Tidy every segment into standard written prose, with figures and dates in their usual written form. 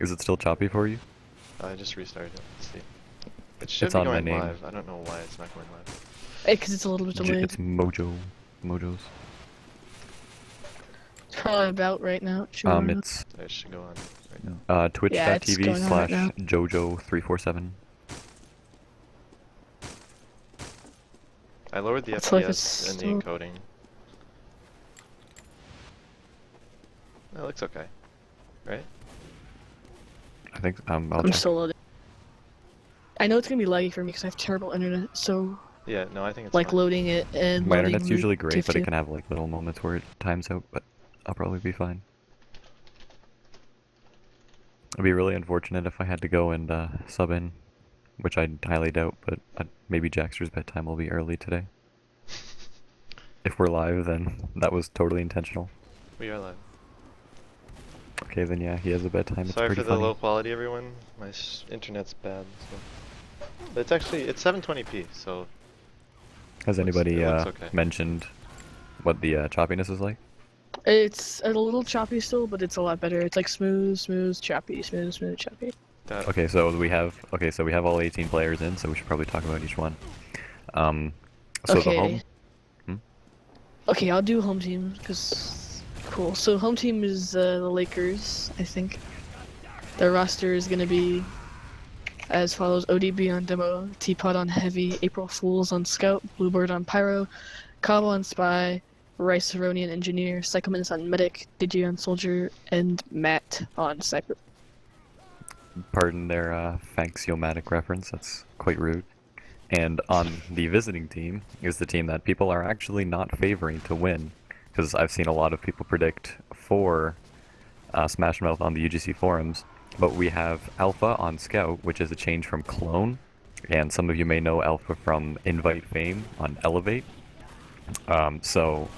Is it still choppy for you? I just restarted it. Let's see. It should It's be on my going name. live. I don't know why it's not going live. Because it's a little bit delayed. It's Mojo's. It's probably about right now. Sure. It's It should go on right now. Yeah, it's twitch.tv going on right slash now. Jojo347. I lowered the It's like FPS it's and the still- encoding. That looks okay, right? I think I'll I'm check. still loading. I know it's gonna be laggy for me because I have terrible internet, so Yeah, no, I think it's like fine. loading it and My loading internet's usually great, but it TF2. can have like little moments where it times out, but I'll probably be fine. It'd be really unfortunate if I had to go and sub in, which I highly doubt, but maybe Jaxter's bedtime will be early today. If we're live, then that was totally intentional. We are live. Okay, then yeah, he has a bedtime. It's Sorry pretty for the funny. low quality, everyone. My internet's bad. So. But it's actually, it's 720p, so Has it anybody looks okay. mentioned what the choppiness is like? It's a little choppy still, but it's a lot better. It's like smooth, choppy, smooth, choppy. That, Okay, so we have all 18 players in, so we should probably talk about each one. So Okay. the home. Okay, I'll do home team because cool. So home team is the Lakers, I think. Their roster is gonna be as follows: ODB on demo, Teapot on heavy, April Fools on scout, Bluebird on pyro, Cobb on spy, Rice Aronian engineer, Psychominus on medic, Digi on soldier, and Matt on sniper. Pardon their Faxiomatic reference, that's quite rude. And on the visiting team is the team that people are actually not favoring to win, because I've seen a lot of people predict for Smash Mouth on the UGC forums, but we have Alpha on Scout, which is a change from Clone, and some of you may know Alpha from Invite Fame on Elevate. So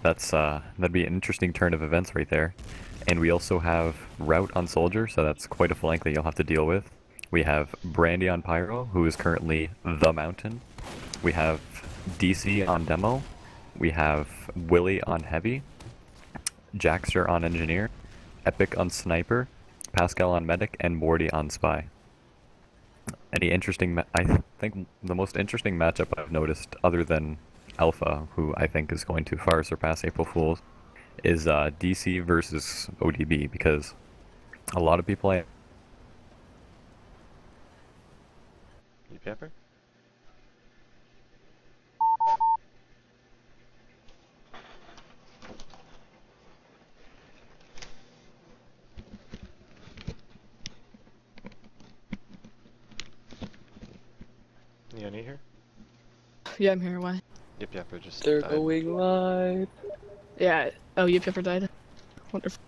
that'd be an interesting turn of events right there. And we also have Route on Soldier, so that's quite a flank that you'll have to deal with. We have Brandy on Pyro, who is currently the Mountain. We have DC on Demo. We have Willie on Heavy. Jaxter on Engineer. Epic on Sniper. Pascal on Medic, and Morty on Spy. Any interesting... I think the most interesting matchup I've noticed, other than Alpha, who I think is going to far surpass April Fools, is DC versus ODB, because a lot of people... you pepper? You any here? Yeah, I'm here. Why? Yip Yapper just They're died. going live. Yeah. Oh, Yip Pepper died. Wonderful.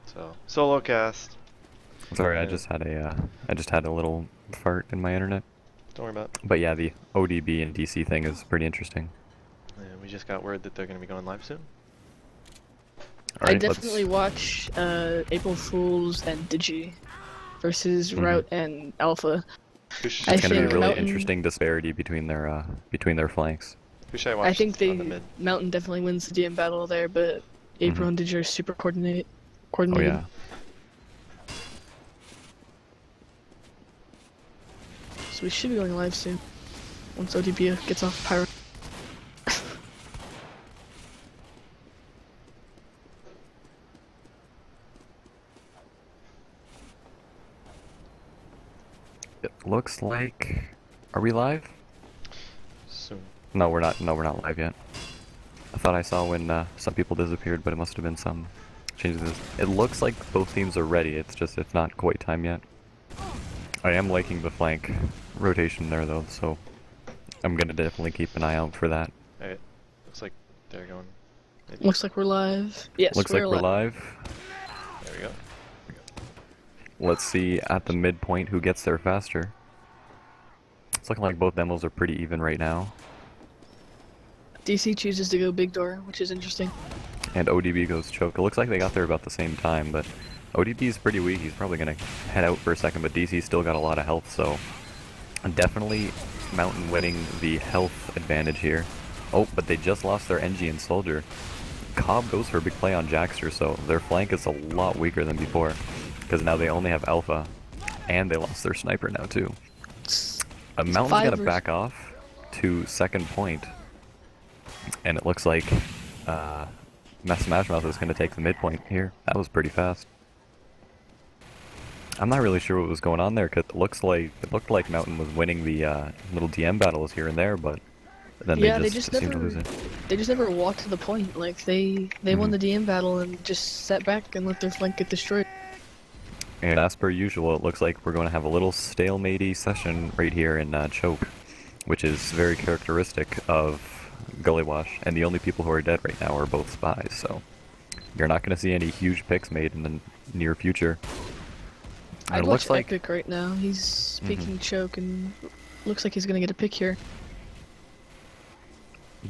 So, solo cast. Sorry, I Yeah. just had a little fart in my internet. Don't worry about it. But yeah, the ODB and DC thing is pretty interesting. And we just got word that they're going to be going live soon. All I right, definitely watch April Fools and Digi versus Route and Alpha. Who should, I It's gonna be think really Mountain- interesting disparity between their flanks. who should I watch I think on the mid? Mountain definitely wins the DM battle there, but April and Digi are super Oh coordinated. yeah. So we should be going live soon. Once ODB gets off pyro. It looks like. Are we live? Soon. No, we're not. No, we're not live yet. I thought I saw when some people disappeared, but it must have been some changes. It looks like both teams are ready. It's just it's not quite time yet. I am liking the flank rotation there though, so I'm gonna definitely keep an eye out for that. Alright. Looks like they're going. Looks like we're live. Yes, Looks like we're we're live. live. There we go. Let's see at the midpoint who gets there faster. It's looking like both demos are pretty even right now. DC chooses to go big door, which is interesting. And ODB goes choke. It looks like they got there about the same time, but ODB is pretty weak. He's probably going to head out for a second, but DC's still got a lot of health, so definitely Mountain winning the health advantage here. Oh, but they just lost their NG and Soldier. Cobb goes for a big play on Jackster, so their flank is a lot weaker than before. Because now they only have Alpha, and they lost their sniper now too. Mountain's gonna back off to second point, and it looks like Smash Mouth is gonna take the midpoint here. That was pretty fast. I'm not really sure what was going on there, because it looked like Mountain was winning the little DM battles here and there, but then they just seemed to lose it. They just never walked to the point. Like they won the DM battle and just sat back and let their flank get destroyed. And as per usual, it looks like we're going to have a little stalemate-y session right here in Choke, which is very characteristic of Gullywash, and the only people who are dead right now are both spies, so you're not going to see any huge picks made in the near future. I'd watch Epic right now. He's speaking Choke and looks like he's going to get a pick here.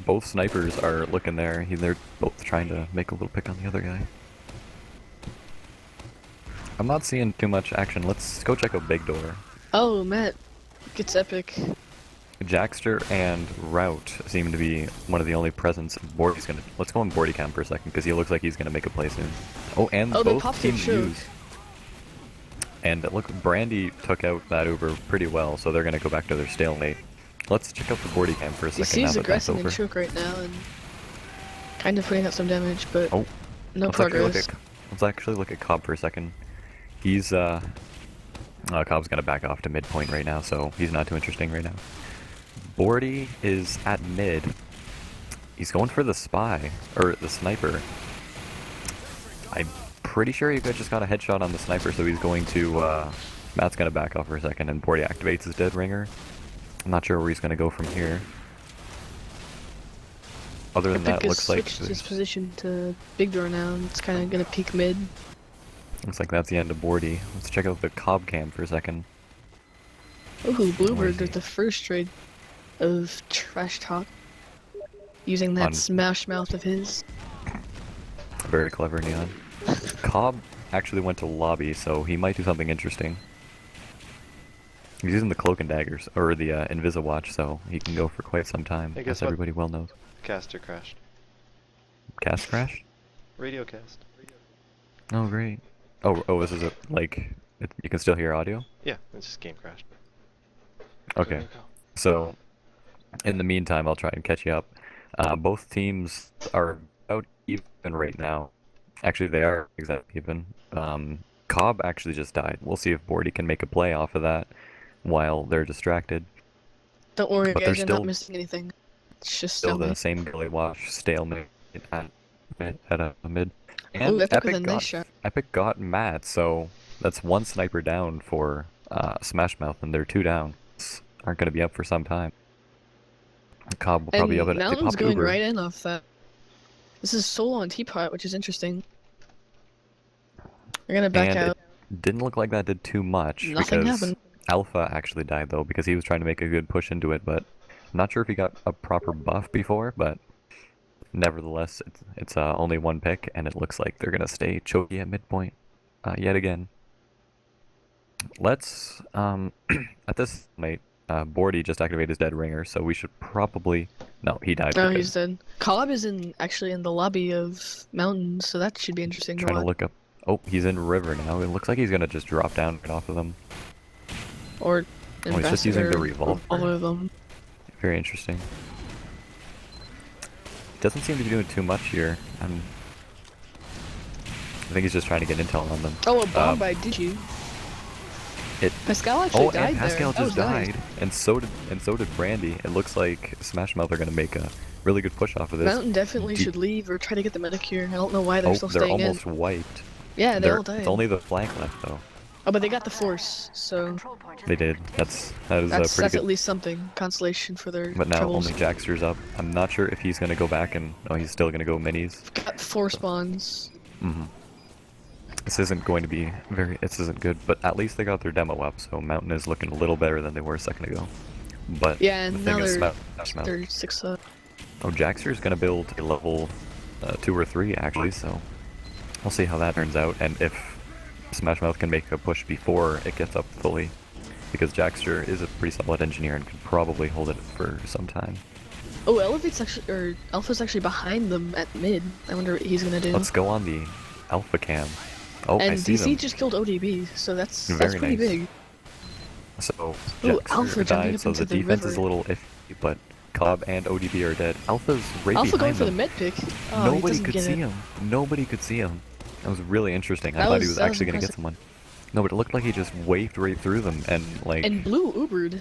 Both snipers are looking there. They're both trying to make a little pick on the other guy. I'm not seeing too much action. Let's go check out Big Door. Oh, Matt gets Epic. Jackster and Route seem to be one of the only presents. Let's go on Bordy Cam for a second, because he looks like he's gonna make a play soon. Oh, and both teams use. And look, Brandy took out that Uber pretty well, so they're gonna go back to their stalemate. Let's check out the Bordy Cam for a second. He's aggressive in Choke right now and kind of putting out some damage, but no progress. Let's actually look at Cobb for a second. He's Cobb's gonna back off to midpoint right now, so he's not too interesting right now. Bordy is at mid. He's going for the spy, or the sniper. I'm pretty sure he just got a headshot on the sniper, so he's going to, Matt's gonna back off for a second, and Bordy activates his dead ringer. I'm not sure where he's gonna go from here. Other than that, looks like switched his position to Big Door now, and it's kind of gonna peek mid. Looks like that's the end of Bordy. Let's check out the Cobb cam for a second. Ooh, Bluebird with the first trade of trash talk. Using that smash mouth of his. Very clever, Neon. Cobb actually went to lobby, so he might do something interesting. He's using the Cloak and Daggers, or the Invisawatch, so he can go for quite some time, as everybody well knows. Caster crashed. Cast crashed? Radio cast. Oh, great. Oh, this is you can still hear audio? Yeah, it's just game crashed. Okay. So, in the meantime, I'll try and catch you up. Both teams are about even right now. Actually, they are exactly even. Cobb actually just died. We'll see if Bordy can make a play off of that while they're distracted. Don't worry, guys, you're not missing anything. It's just still the same Gullywash stalemate at a mid. And Epic got Matt, so that's one sniper down for Smash Mouth, and they're two down. Aren't going to be up for some time. Cobb will probably up it. Mountain's going right in off that. This is solo on Teapot, which is interesting. They're gonna back out. It didn't look like that did too much. Nothing happened. Alpha actually died though, because he was trying to make a good push into it, but I'm not sure if he got a proper buff before, but nevertheless, it's only one pick, and it looks like they're gonna stay choky at midpoint yet again. Let's at this point, Bordy just activated his dead ringer, so we should probably... No, he died. No, he's dead. Cobb is actually in the lobby of Mountain, so that should be interesting. Trying to look up... Oh, he's in River now. It looks like he's gonna just drop down right off of them. Or he's just using the revolver. All of them. Very interesting. Doesn't seem to be doing too much here. I think he's just trying to get intel on them. Oh, a bomb by Digi. Pascal actually died and Pascal there. just died, and so did Brandy. It looks like Smash Mouth are gonna make a really good push off of this. Mountain definitely should leave or try to get the Medicure. I don't know why they're still staying in. They're almost wiped. Yeah, they all died. It's only the flank left though. Oh, but they got the Force, so... They did. That is pretty good. That's at least something. Consolation for their But now troubles. only Jackster's up. I'm not sure if he's gonna go back and... Oh, he's still gonna go minis. Got 4 spawns. This isn't going to be this isn't good, but at least they got their demo up, so Mountain is looking a little better than they were a second ago. But yeah, and the thing now is they're 6 up. Oh, Jackster's gonna build a level 2 or 3 actually, so we'll see how that turns out, and if Smash Mouth can make a push before it gets up fully, because Jackster is a pretty solid engineer and can probably hold it for some time. Oh, Elevate's actually, or Alpha's actually behind them at mid. I wonder what he's gonna do. Let's go on the Alpha cam. Oh, I And see DC them. just killed ODB, so that's Very pretty nice. big. So Ooh, Jexter Alpha jumping died, up so into the the defense is a river. little iffy, but Cobb and ODB are dead. Alpha's right Alpha going behind for the them. med pick. Oh, he Nobody doesn't could get see it. him. Nobody could see him. That was really interesting. I That thought he was- was that was actually gonna get impressive. someone. No, but it looked like he just waved right through them and like And Blue Ubered,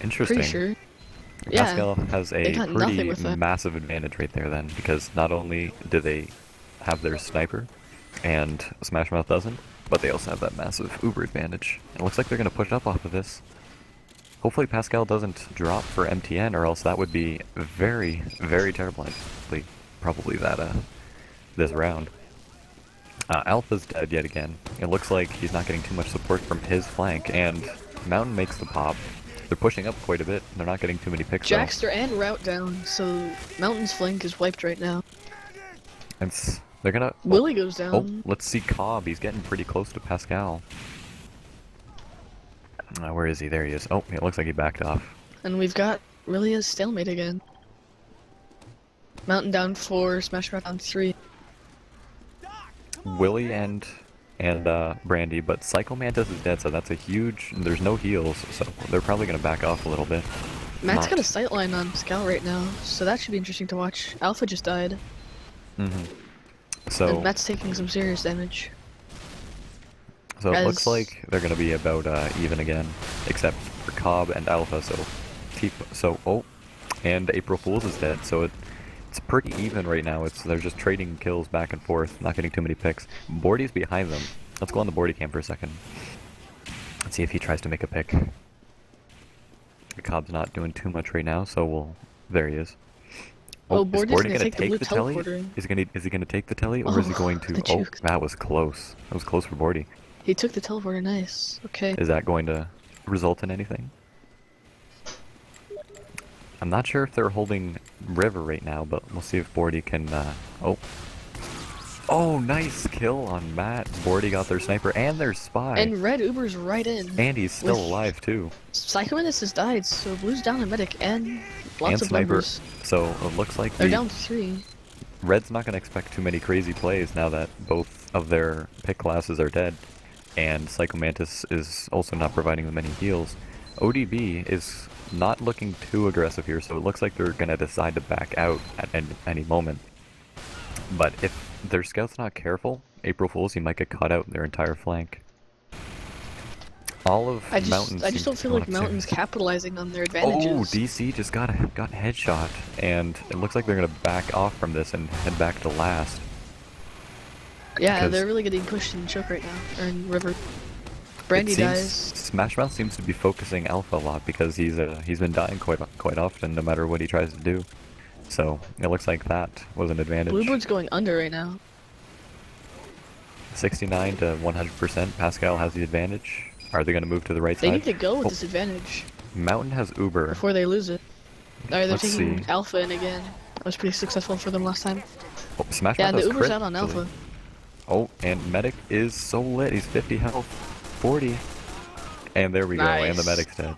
interesting. pretty sure. Yeah, Pascal has a got nothing pretty with that. massive advantage right there then, because not only do they have their sniper, and Smash Mouth doesn't, but they also have that massive Uber advantage. It looks like they're going to push up off of this. Hopefully Pascal doesn't drop for MTN, or else that would be very, very terrible. Probably that this round. Alpha's dead yet again. It looks like he's not getting too much support from his flank, and Mountain makes the pop. They're pushing up quite a bit. They're not getting too many picks though. Jackster and Route down, so Mountain's flank is wiped right now. They're gonna... Willie goes down. Oh, let's see Cobb. He's getting pretty close to Pascal. Where is he? There he is. Oh, it looks like he backed off. And we've got really a stalemate again. Mountain down 4, Smash Mouth down 3. Willie and Brandy, but Psycho Mantis is dead, so that's a huge... There's no heals, so they're probably gonna back off a little bit. Matt's got a Not- sightline on Scout right now, so that should be interesting to watch. Alpha just died, So, and Matt's taking some serious damage. so it looks as- like they're gonna be about even again, except for Cobb and Alpha. So and April Fool's is dead. So it's pretty even right now. They're just trading kills back and forth, not getting too many picks. Bordy's behind them. Let's go on the Bordy cam for a second. Let's see if he tries to make a pick. Cobb's not doing too much right now, so there he is. Oh, is Bordy's Bordy gonna gonna take the blue telly? teleporter. Is he gonna take the telly, or is he Oh, going to? the Oh, juke. that was close. That was close for Bordy. He took the teleporter, nice. Okay. Is that going to result in anything? I'm not sure if they're holding River right now, but we'll see if Bordy can, Oh, nice kill on Matt. Bordy got their sniper and their spy. And Red Uber's right in. And he's still with- alive, too. Psycho Menace has died, so Blue's down a medic and lots And of sniper. numbers. So it looks like They're the down 3. Red's not going to expect too many crazy plays now that both of their pick classes are dead. And Psycho Mantis is also not providing them any heals. ODB is not looking too aggressive here, so it looks like they're going to decide to back out at any moment. But if their scout's not careful, April Fools, he might get caught out in their entire flank. All of I Mountains just seem don't to feel go like up Mountain's serious. capitalizing on their advantages. Oh, DC just got headshot, and it looks like they're gonna back off from this and head back to last. Yeah, because- they're really getting pushed in choke right now, or in River. Brandy It seems dies. Smash Mouth seems to be focusing Alpha a lot because he's been dying quite often, no matter what he tries to do. So it looks like that was an advantage. Bluebird's going under right now. 69 to 100%. Pascal has the advantage. Are they gonna move to the right They side? need to go with Oh. this advantage Mountain has Uber. before they lose it. Alright, they're Let's taking see. Alpha in again. That was pretty successful for them last time. Oh, Smash Yeah, Mouth and the has Uber's crit, out on actually. Alpha. Oh, and Medic is so lit. He's 50 health, 40. And there we go, and the Nice. Medic's dead.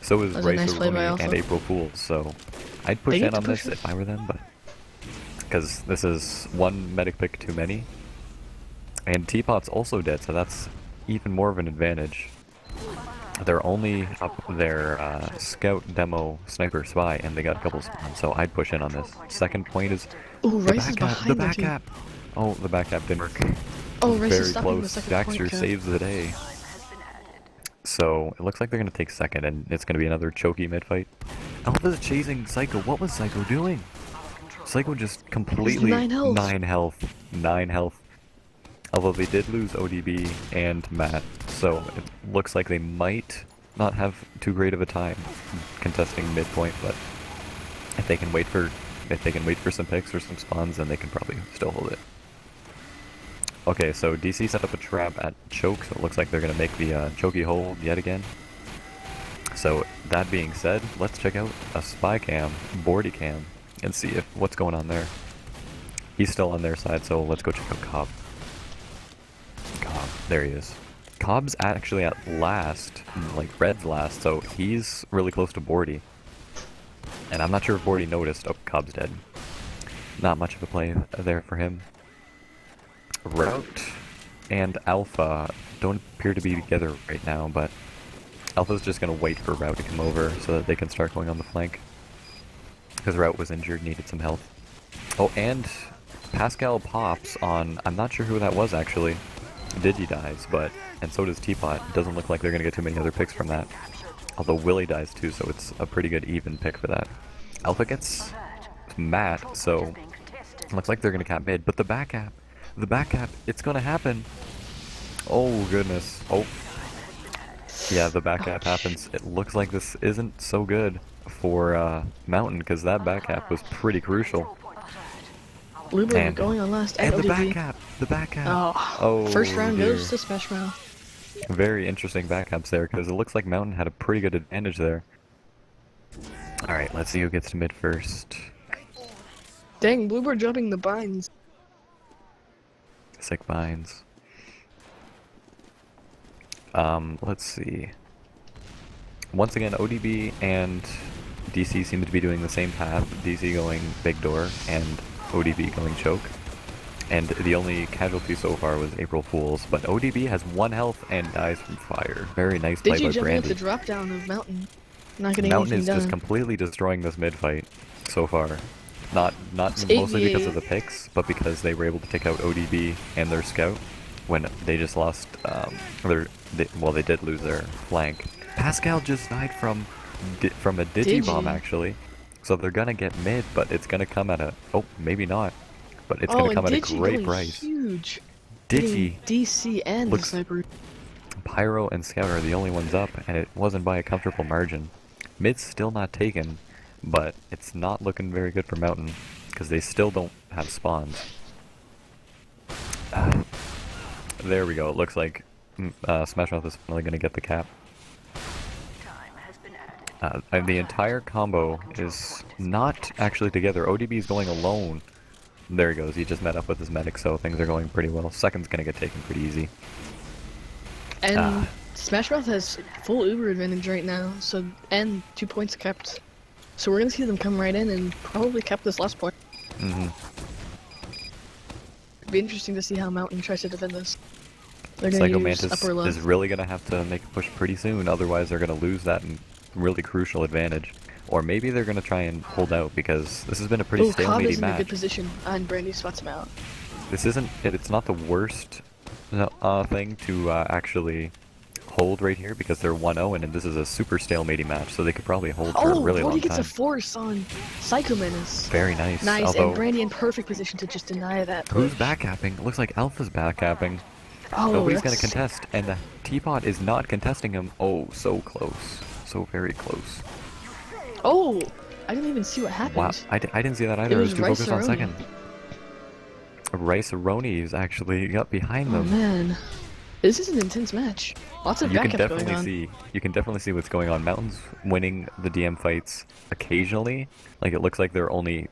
So is That was a nice Racer play by Rooney Alpha. and April Fools, so I'd push They need in to on push this it. if I were them, but because this is one Medic pick too many. And Teapot's also dead, so that's even more of an advantage. They're only up their Scout, Demo, Sniper, Spy, and they got a couple spawns, so I'd push in on this. Second point is Ooh, the Rice is back cap. The behind them back too. cap. Oh, the back cap didn't work. Oh, Rice Very is stopping the close. second Daxter point cap. saves the day. So it looks like they're gonna take second, and it's gonna be another choky mid fight. Alpha's chasing Psycho. What was Psycho doing? Psycho just completely 9 health. 9 health. Although they did lose ODB and Matt, so it looks like they might not have too great of a time contesting midpoint. But if they can wait for some picks or some spawns, then they can probably still hold it. Okay, so DC set up a trap at choke, so it looks like they're gonna make the chokey hold yet again. So that being said, let's check out a spy cam, Bordy cam, and see what's going on there. He's still on their side, so let's go check out Cobb. Cobb, there he is. Cobb's actually at last, like Red's last, so he's really close to Bordy. And I'm not sure if already noticed. Oh, Cobb's dead. Not much of a play there for him. Route and Alpha don't appear to be together right now, but Alpha's just gonna wait for Route to come over so that they can start going on the flank. Because Route was injured, needed some health. Oh, and Pascal pops on, I'm not sure who that was actually. Digi dies, but, and so does Teapot. Doesn't look like they're gonna get too many other picks from that. Although Willie dies too, so it's a pretty good even pick for that. Alpha gets Matt, so looks like they're gonna cap mid, but the back cap, it's gonna happen. Oh goodness. Oh. Yeah, the back cap happens. It looks like this isn't so good for Mountain, because that back cap was pretty crucial. Bluebird going on last And at the ODB. back cap. Oh, first round dear. goes to Smash Mouth. Very interesting back caps there, because it looks like Mountain had a pretty good advantage there. Alright, let's see who gets to mid first. Dang, Bluebird jumping the binds. Sick binds. Let's see. Once again, ODB and DC seem to be doing the same path. DC going big door and ODB going choke. And the only casualty so far was April Fool's, but ODB has 1 health and dies from fire. Very nice play Digi by jumping up Brandy. the drop down of Mountain. Not getting Mountain anything is done. just completely destroying this mid fight so far. Not It's mostly because 8v8. of the picks, but because they were able to take out ODB and their scout when they just lost they did lose their flank. Pascal just died from a Digibomb actually. So they're gonna get mid, but it's gonna come at a maybe not. But it's gonna come at a Digi great going price. huge. Digi Getting DC and the looks- sniper. Pyro and Scout are the only ones up, and it wasn't by a comfortable margin. Mid's still not taken, but it's not looking very good for Mountain, because they still don't have spawns. There we go, it looks like Smash Mouth is finally going to get the cap. And the entire combo is not actually together. ODB is going alone. There he goes, he just met up with his medic, so things are going pretty well. Second's going to get taken pretty easy. And Smash Mouth has full Uber advantage right now, so and 2 points kept. So we're gonna see them come right in and probably cap this last point. Mm-hmm. It'd be interesting to see how Mountain tries to defend this. They're gonna Psycho use Mantis upper left. is really going to have to make a push pretty soon, otherwise they're going to lose that really crucial advantage. Or maybe they're going to try and hold out, because this has been a pretty Oh, Cobb stalemate is in a good match. position, and Brandy spots him out. This isn't, it's not the worst thing to actually hold right here, because they're 1-0 and this is a super stalemate match, so they could probably hold for a really Brody long gets time. a force on Psycho Menace. Very nice. Nice, Although, and Brandy in perfect position to just deny that who's push. backcapping? It looks like Alpha's backcapping. Oh, Nobody's going that's to contest, and the Teapot is not contesting him. Oh, so close. So very close. Oh, I didn't even see what happened. Wow, I didn't see that either. I was was too focused on Rice-A-Roni. second. Rice-A-Roni is actually up behind Oh them. man, this is an intense match. Lots of You can backup going definitely on. see. You can definitely see what's going on. Mountain's winning the DM fights occasionally. Like it looks like they're only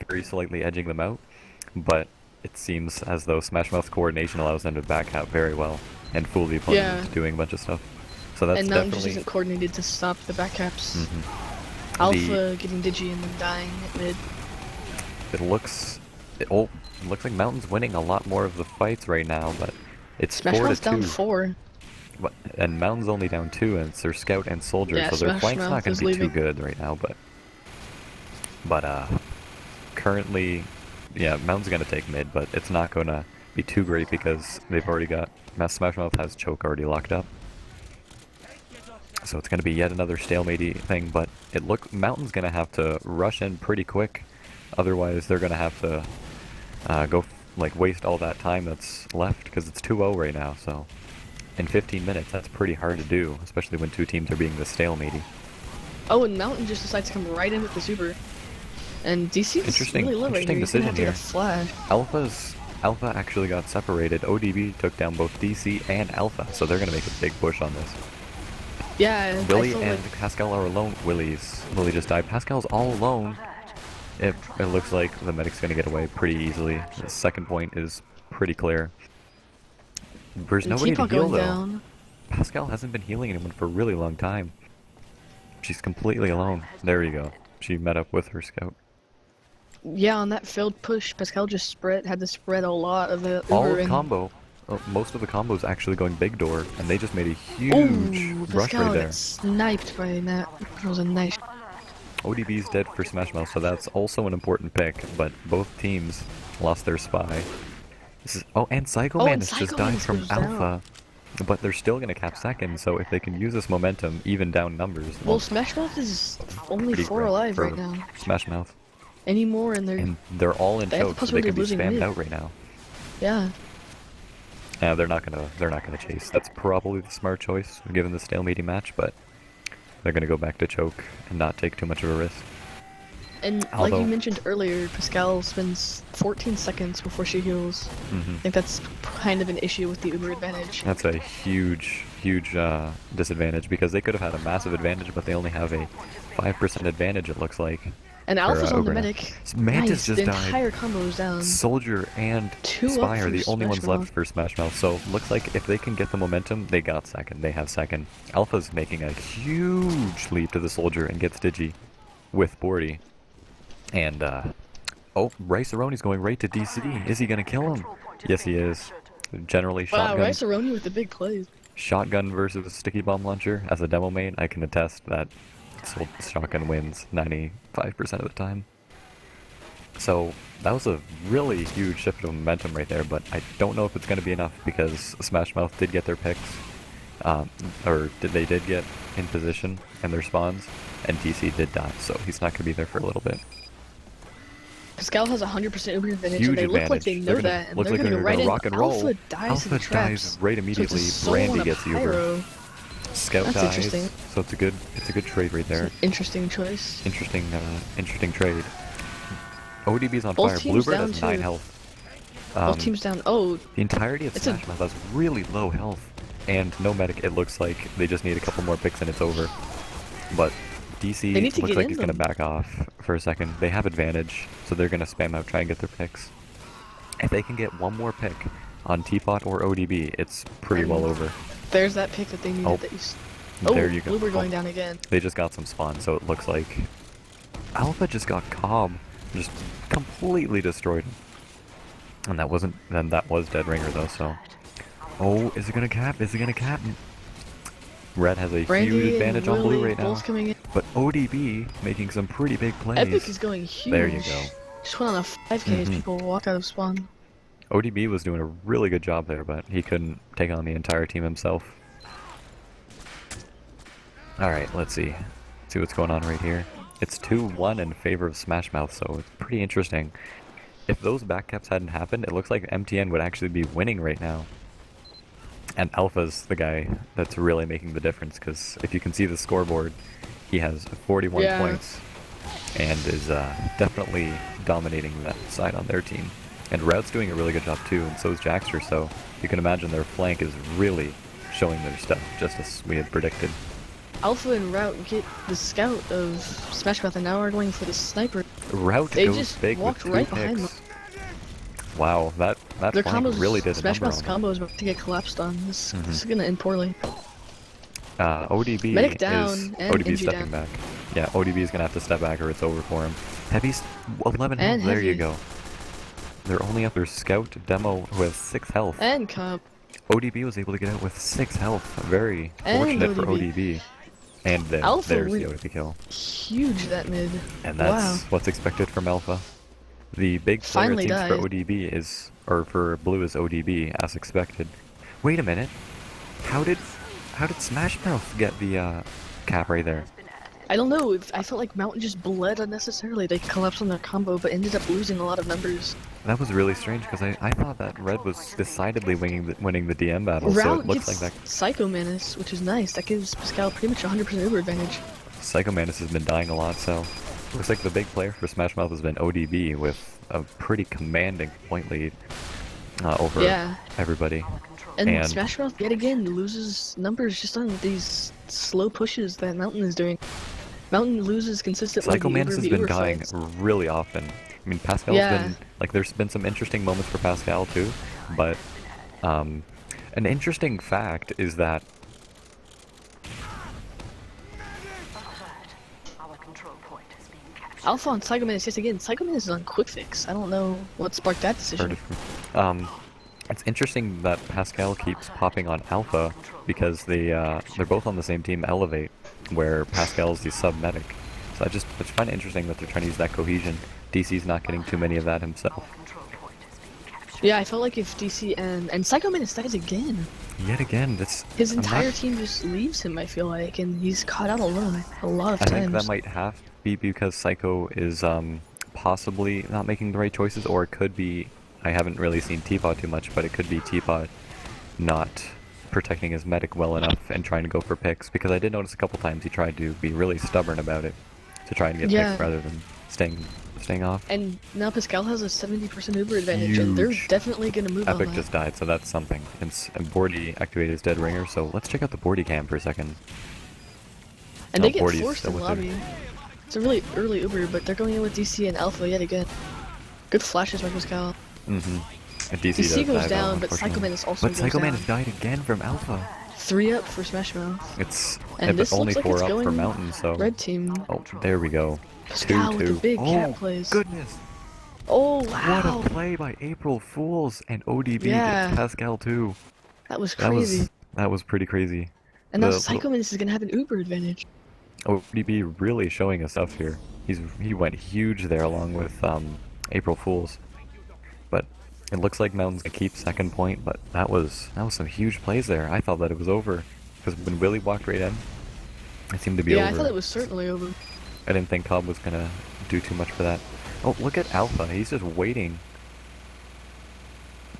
very slightly edging them out, but it seems as though Smash Mouth's coordination allows them to back out very well and fool the opponent Yeah. into doing a bunch of stuff. So that's And Mountain just definitely. isn't coordinated to stop the backcaps. Mhm. Alpha getting Digi and then dying at mid. It looks. It looks like Mountain's winning a lot more of the fights right now, but it's Smash 4-2. Mouth's down 4. And Mountain's only down 2, and it's their scout and soldier, Yeah, so their Smash flank's Mouth not going is to be too leaving. good right now. But currently, yeah, Mountain's going to take mid, but it's not going to be too great because they've already got Smash Mouth has choke already locked up. So it's going to be yet another stalemate thing, but Mountain's going to have to rush in pretty quick, otherwise they're going to have to waste all that time that's left, because it's 2-0 right now, so in 15 minutes that's pretty hard to do, especially when two teams are being this stalemate. Oh, and Mountain just decides to come right in with the super. And DC is Interesting- really low right interesting here. He's gonna have to decision get a flash. Alpha actually got separated. ODB took down both DC and Alpha, so they're going to make a big push on this. Yeah, Willie I feel and like Pascal are alone. Willie just died. Pascal's all alone. It looks like the medic's going to get away pretty easily. The second point is pretty clear. There's nobody to Teapot heal going though. down. Pascal hasn't been healing anyone for a really long time. She's completely alone. There you go. she met up with her scout. Yeah, on that failed push, Pascal just had to spread a lot of the All Uber of and... combo, most of the combos actually going big door, and they just made a huge Ooh, rush Pascal right there. got sniped by that. That was a nice... ODB's dead for Smash Mouth, so that's also an important pick, but both teams lost their spy. This is, oh, and Psycho Oh, and Manus just Psycho died Manus from goes down. Alpha, but they're still going to cap second, so if they can use this momentum, even down numbers, Well, Smash Mouth is only pretty 4 great alive for right now. Smash Mouth. Anymore, and They're all in they have the choke, so they possibility can of be losing spammed mid. out right now. Yeah. Yeah, they're not gonna chase. That's probably the smart choice given the stalemating match, but they're gonna go back to choke and not take too much of a risk. And like Although- you mentioned earlier, Pascal spends 14 seconds before she heals. I think that's kind of an issue with the Uber advantage. That's a huge disadvantage because they could have had a massive advantage, but they only have a 5% advantage. It looks like. And Alpha's on the Uber now. medic. Mantis Nice, just the died. entire combo is down. Soldier and Two up Spy are for the only Smash ones Mouth. left for Smash Mouth, so looks like if they can get the momentum, they got second. They have second. Alpha's making a huge leap to the Soldier and gets Digi with Bordy. And, oh, Rice-A-Roni's going right to DC. Is he gonna kill him? Yes, he is. Generally, Wow, shotgun, Rice-A-Roni with the big plays. shotgun versus sticky bomb launcher. As a demo main, I can attest that shotgun wins 95% of the time. So that was a really huge shift of momentum right there, but I don't know if it's going to be enough because Smash Mouth did get their picks, they did get in position and their spawns, and DC did die, so he's not going to be there for a little bit. Pascal has 100% Uber advantage, Huge and they look like advantage. they know They're gonna- that, and looks they're like gonna they're go right gonna in. rock and roll. Alpha dies to the Alpha traps. dies right immediately. So it's a soul Brandy and a gets the Uber. pyro. Scout That's dies, interesting. so it's a good trade right there. Interesting choice. Interesting trade. ODB's on Both fire. teams Bluebird down has 9 too. health. Both teams down. Oh, The entirety of It's a- Smash Mouth has really low health and no medic. It looks like they just need a couple more picks and it's over. But DC They need to looks get like in he's going to them. back off for a second. They have advantage, so they're going to spam out, try and get their picks. If they can get one more pick on Teapot or ODB, it's pretty well over. there's that pick that they needed. Oh, That you there you go. Bluebird going Oh. down again. They just got some spawn, so it looks like Alpha just got Cobb, just completely destroyed him. And that was Dead Ringer though, so. Oh, is it gonna cap? Is it gonna cap? Red has a Brandy huge and advantage on blue Willie right now. both coming in. But ODB making some pretty big plays. Epic is going huge. There you go. Just went on a 5K as people walk out of spawn. ODB was doing a really good job there, but he couldn't take on the entire team himself. Alright, let's see. See what's going on right here. It's 2-1 in favor of Smash Mouth, so it's pretty interesting. If those backcaps hadn't happened, it looks like MTN would actually be winning right now. And Alpha's the guy that's really making the difference, because if you can see the scoreboard, he has 41 Yeah. points and is definitely dominating that side on their team. And Red's doing a really good job too, and so is Jaxter, so you can imagine their flank is really showing their stuff, just as we had predicted. Alpha and Route get the scout of Smash Mouth, and now are going for the sniper. Route They goes just big walked with 2 right behind picks. Wow, that Their flank combos, really did a Smash number Mouth's on them. combo is about to get collapsed on. This is gonna end poorly. ODB Medic down is and ODB Inju stepping down. back. Yeah, ODB is gonna have to step back or it's over for him. Heavy's 11 And health. There you Heavy. go. They're only up their scout demo who has 6 health. And Cobb. ODB was able to get out with 6 health. Very And fortunate for ODB. ODB. And then Alpha there's the went ODB kill. huge that mid. And that's Wow. what's expected from Alpha. The big player it Finally seems for died. ODB is, or for Blue is ODB, as expected. Wait a minute. How did Smash Mouth get the cap right there? I don't know. I felt like Mountain just bled unnecessarily. They collapsed on their combo, but ended up losing a lot of numbers. That was really strange because I thought that Red was decidedly winning the DM battle, so Route it looks gets like that Psycho Manus, which is nice. That gives Pascal pretty much 100% Uber advantage. Psycho Manus has been dying a lot, so looks like the big player for Smash Mouth has been ODB with a pretty commanding point lead over Yeah. everybody. And, And- Smash Mouth yet again loses numbers just on these slow pushes that Mountain is doing. Mountain loses consistently. Psycho the Manus Uber has v been Uber dying fights. really often. I mean, Pascal's Yeah. been, like, there's been some interesting moments for Pascal too, but an interesting fact is that Our control point is being Alpha on Psycho Menace yet again. Psycho Menace is on quick fix. I don't know what sparked that decision. It's interesting that Pascal keeps popping on Alpha because they're both on the same team, Elevate, where Pascal's the sub-medic. So I just find it interesting that they're trying to use that cohesion. DC's not getting too many of that himself. Yeah, I felt like if DC and Psycho Menace dies again. Yet again, His entire team just leaves him, I feel like, and he's caught out alone a lot of times. I think that might have to be because Psycho is possibly not making the right choices, or it could be, I haven't really seen Teapot too much, but it could be Teapot not protecting his medic well enough and trying to go for picks, because I did notice a couple times he tried to be really stubborn about it, to try and get picks rather than staying off. And now Pascal has a 70% Uber advantage, and they're definitely going to move on Epic that. just died, so that's something. And Bordy activated his dead ringer, so let's check out the Bordy cam for a second. And they get Bordy's forced still in with lobby. it. It's a really early Uber, but they're going in with DC and Alpha yet again. Good flashes by Pascal. Mm-hmm. And DC DC goes die, down, though, but Psycho unfortunately. Menace also But goes Psycho down. Menace died again from Alpha. 3 up for Smash Mouth. It's And this only looks like 4 it's up for going Mountain, so... Red team. Oh, there we go. Pascal with the 2-2. big cat Oh, plays. goodness! Oh, wow. What a play by April Fools and ODB Yeah. gets Pascal too. That was crazy. That was pretty crazy. And now Psycho Menace is going to have an Uber advantage. ODB really showing us stuff here. He went huge there along with April Fools. But it looks like Mountain's gonna keep second point, but that was some huge plays there. I thought that it was over. Because when Willie walked right in, it seemed to be over. Yeah, I thought it was certainly over. I didn't think Cobb was gonna do too much for that. Oh, look at Alpha. He's just waiting.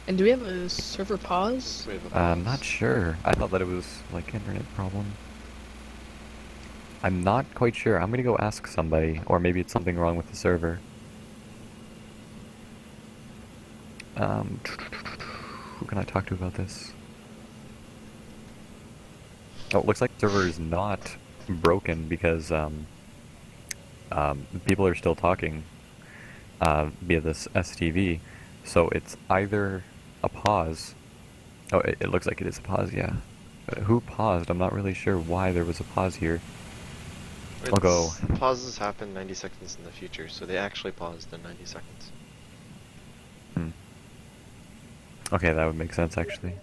And do we have a server pause? We have a I'm pause. not sure. I thought that it was like internet problem. I'm not quite sure. I'm gonna go ask somebody, or maybe it's something wrong with the server. Who can I talk to about this? Oh, it looks like the server is not broken because people are still talking via this STV, so it's either a pause. Oh, it looks like it is a pause, yeah. Who paused? I'm not really sure why there was a pause here. I'll go. Pauses happen 90 seconds in the future, so they actually paused in 90 seconds. Okay, that would make sense actually.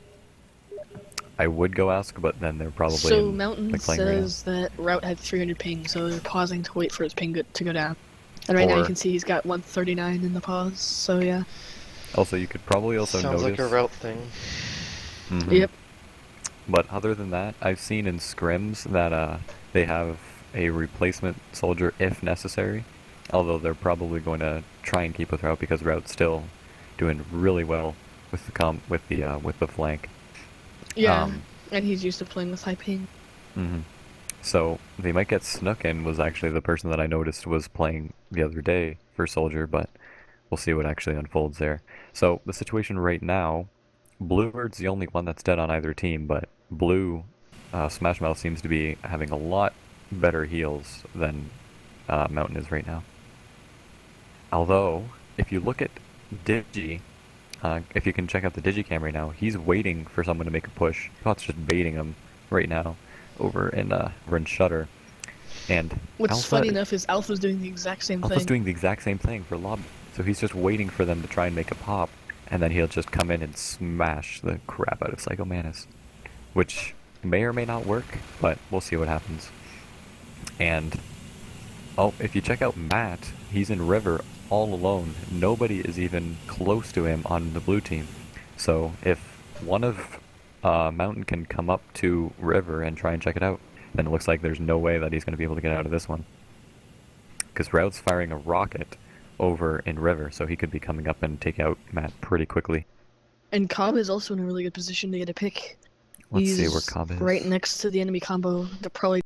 I would go ask, but then they're probably So in, Mountain like, playing right now. says that Route had 300 ping, so they're pausing to wait for his ping to go down. And right now you Or- can see he's got 139 in the pause, so yeah. Also, you could probably also Sounds notice. like a route thing. Mhm. Yep. But other than that, I've seen in scrims that they have a replacement soldier if necessary. Although they're probably going to try and keep with Route because Route's still doing really well with the with the flank. Yeah, Um, and he's used to playing with high ping. hmm So they might get snuck in was actually the person that I noticed was playing the other day for Soldier, but we'll see what actually unfolds there. So the situation right now, Bluebird's the only one that's dead on either team, but Blue, Smash Mouth seems to be having a lot better heals than Mountain is right now. Although, if you look at Digi, if you can check out the Digicam right now, he's waiting for someone to make a push. Pot's just baiting him right now over in Shutter. And What's funny enough is Alpha's doing the exact same Alpha's thing. doing the exact same thing for Lob. So he's just waiting for them to try and make a pop, and then he'll just come in and smash the crap out of Psycho Manus. Which may or may not work, but we'll see what happens. And, oh, if you check out Matt, he's in River all alone. Nobody is even close to him on the blue team. So if one of Mountain can come up to River and try and check it out, then it looks like there's no way that he's going to be able to get out of this one. Because Route's firing a rocket over in River, so he could be coming up and take out Matt pretty quickly. And Cobb is also in a really good position to get a pick. Let's see He's where Cobb is. right next to the enemy combo. They're probably